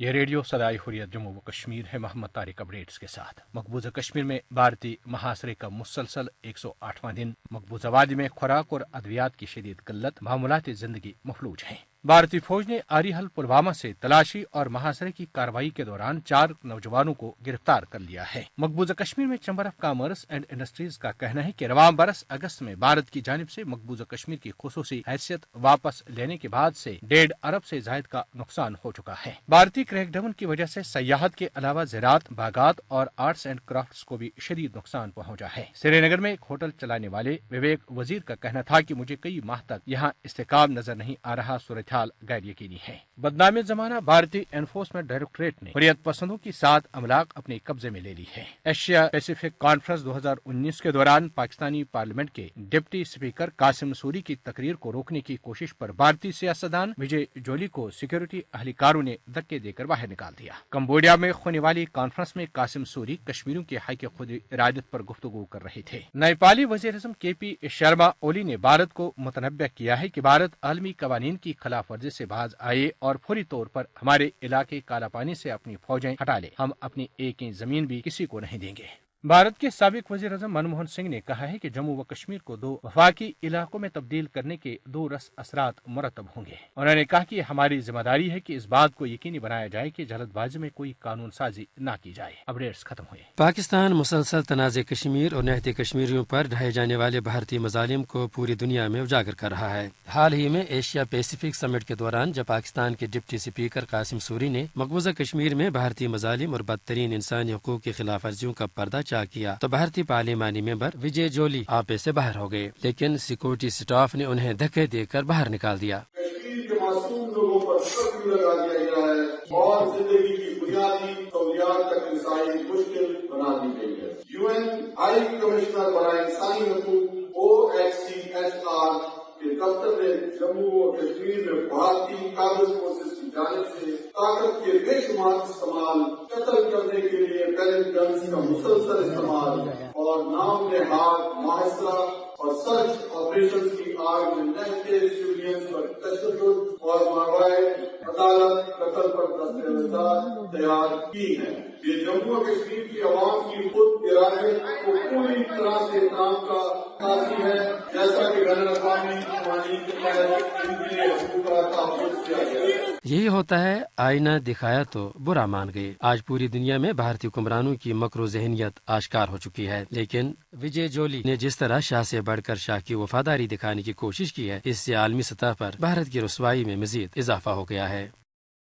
یہ ریڈیو صدائے حریت جموں و کشمیر ہے، محمد طارق اپڈیٹس کے ساتھ۔ مقبوضہ کشمیر میں بھارتی محاصرے کا مسلسل 108واں دن۔ مقبوضہ وادی میں خوراک اور ادویات کی شدید قلت، معمولات زندگی مفلوج ہیں۔ بھارتی فوج نے آریحل پلوامہ سے تلاشی اور محاصرے کی کارروائی کے دوران 4 نوجوانوں کو گرفتار کر لیا ہے۔ مقبوضہ کشمیر میں chamber of commerce and industries کا کہنا ہے کہ رواں برس اگست میں بھارت کی جانب سے مقبوضہ کشمیر کی خصوصی حیثیت واپس لینے کے بعد سے 1.5 ارب سے زائد کا نقصان ہو چکا ہے۔ بھارتی کریک ڈاؤن کی وجہ سے سیاحت کے علاوہ زراعت، باغات اور آرٹس اینڈ کرافٹس کو بھی شدید نقصان پہنچا ہے۔ سری نگر میں ایک ہوٹل چلانے والے وویک وزیر کا کہنا تھا کہ مجھے کئی ماہ تک یہاں استحکام نظر نہیں آ رہا، صورتحال غیر یقینی ہے۔ بدنام زمانہ بھارتی انفورسمنٹ ڈائریکٹوریٹ نے حریت پسندوں کی 7 املاک اپنے قبضے میں لے لی ہے۔ ایشیا پیسیفک کانفرنس 2019 کے دوران پاکستانی پارلیمنٹ کے ڈپٹی اسپیکر قاسم سوری کی تقریر کو روکنے کی کوشش پر بھارتی سیاستدان وجے جولی کو سیکورٹی اہلکاروں نے دھکے دے کر باہر نکال دیا۔ کمبوڈیا میں ہونے والی کانفرنس میں قاسم سوری کشمیریوں کے حق خود ارادت پر گفتگو کر رہے تھے۔ نیپالی وزیر اعظم کے پی شرما اولی نے بھارت کو متنبہ کیا ہے کہ بھارت عالمی قوانین کی خلاف ورزی سے باز آئے اور فوری طور پر ہمارے علاقے کالا پانی سے اپنی فوجیں ہٹا لے، ہم اپنی ایک انچ زمین بھی کسی کو نہیں دیں گے۔ بھارت کے سابق وزیر اعظم منموہن سنگھ نے کہا ہے کہ جموں و کشمیر کو 2 وفاقی علاقوں میں تبدیل کرنے کے 2 رس اثرات مرتب ہوں گے۔ انہوں نے کہا کہ ہماری ذمہ داری ہے کہ اس بات کو یقینی بنایا جائے کہ جلد بازی میں کوئی قانون سازی نہ کی جائے۔ اپڈیٹس ختم ہوئے۔ پاکستان مسلسل تنازع کشمیر اور نہتے کشمیریوں پر ڈھائے جانے والے بھارتی مظالم کو پوری دنیا میں اجاگر کر رہا ہے۔ حال ہی میں ایشیا پیسیفک سمٹ کے دوران جب پاکستان کے ڈپٹی اسپیکر قاسم سوری نے مقبوضہ کشمیر میں بھارتی مظالم اور بدترین انسانی حقوق کی خلاف ورزیوں کا پردہ چاک کیا تو بھارتی پارلیمانی ممبر وجے جولی آپے سے باہر ہو گئے، لیکن سیکورٹی سٹاف نے انہیں دھکے دے کر باہر نکال دیا۔ کشمیر کے معصوم لوگوں پر کرفیو لگا دیا گیا ہے اور زندگی کی بنیادی سہولیات تک رسائی مشکل بنا دی گئی ہے۔ UN ہائی کمشنر برائے انسانی حقوق OHCHR کے دفتر نے جموں و کشمیر میں بھارتی قابض فورسز کی جانب سے طاقت کے بے شمار استعمال، قتل کرنے کے لیے پیلٹ گنز کا مسلسل استعمال اور نام نہاد محاصرہ اور سرچ آپریشن کی آڑ میں نہتے سویلینز پر تشدد اور ماوائے عدالت قتل پر دستاویزات تیار کی ہیں۔ یہ جموں و کشمیر کی عوام کی خود ارادت کو پوری طرح سے احترام کا قاضی ہے، جیسا کہ بین الاقوامی قوانین کے تحت ان کے حقوق کا تحفظ کیا گیا ہے۔ یہی ہوتا ہے، آئینہ دکھایا تو برا مان گئے۔ آج پوری دنیا میں بھارتی حکمرانوں کی مکر و ذہنیت آشکار ہو چکی ہے، لیکن وجے جولی نے جس طرح شاہ سے بڑھ کر شاہ کی وفاداری دکھانے کی کوشش کی ہے، اس سے عالمی سطح پر بھارت کی رسوائی میں مزید اضافہ ہو گیا ہے۔